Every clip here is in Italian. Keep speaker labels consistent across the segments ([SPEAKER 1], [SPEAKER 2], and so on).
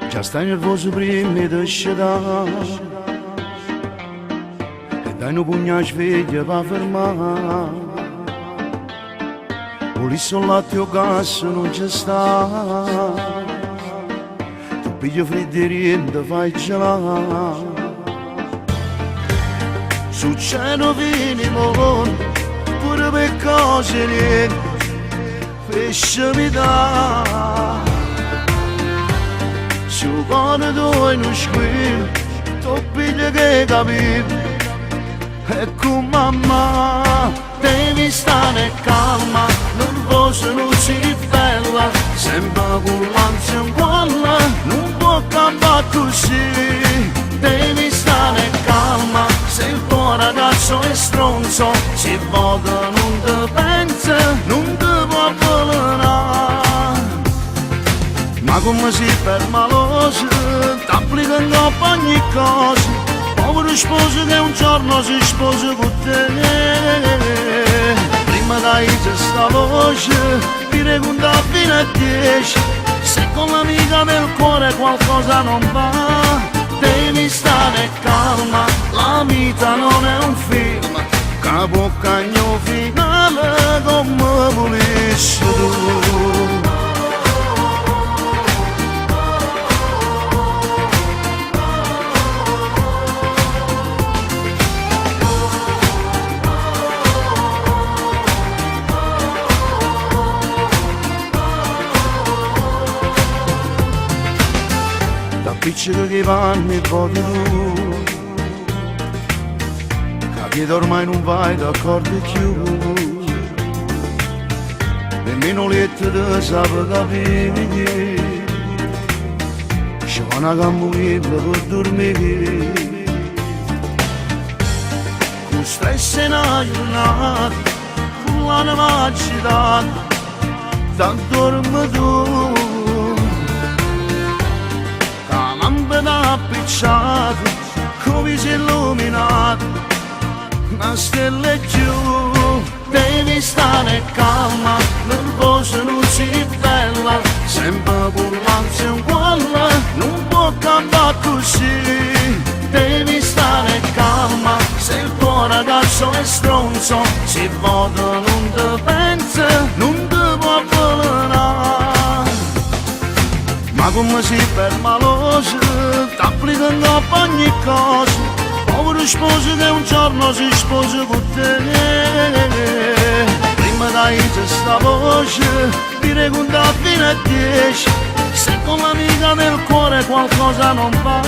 [SPEAKER 1] Già stai nervoso prima di scidare e dai un pugno sveglia per fermare. Volessi un latte o gas non c'è sta, tu pigli freddo e riente fai gelare. Succedono fini mondi pure per cose niente, pesce mi dà. Se il cuore tu è uno squillo, tu pigli che capisci. E con mamma devi stare calma, nervosa non si bella, sempre con l'ansia in cuore, non può cambiare così. Devi stare calma, se il tuo ragazzo è stronzo, se vota non ti pensa, non ti può avvelenare. Ma come si per maloso, t'applica in coppa ogni cosa, povero sposo che un giorno si sposa con te. Prima dai questa voce, dire conta fino a 10, se con l'amica del cuore qualcosa non va, devi stare calma, la vita non è un film, capo cagno finale come volessi tu. Piccolo che vanno e voti tu, capito ormai non vai d'accordo più, nemmeno letto ti sape capire, c'è una camminetta per dormire, con stress in una giornata, con l'anima agitata, tanto dormi tu. Appicciato, come si è illuminato, una stella è giù, devi stare calma, nervosa non si bella, sempre con l'ansia in cuore, non può cambiare così, devi stare calma, se il tuo ragazzo è stronzo, se vota non ti pensa, non ti può avvelenare. Ma come si per maloso, t'applica in coppa ogni cosa, povero sposo che un giorno si sposa con te. Prima dai questa voce, dire conta fino a 10, se con l'amica del cuore qualcosa non va,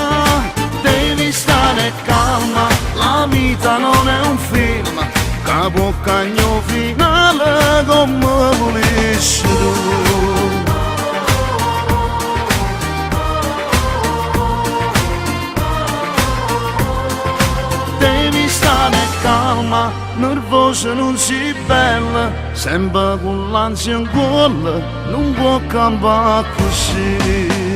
[SPEAKER 1] devi stare calma, la vita non è un film, capo cagno finale come volessi tu. Calma, nervosa non si bella, sempre con l'ansia in cuore, non può cambiare così.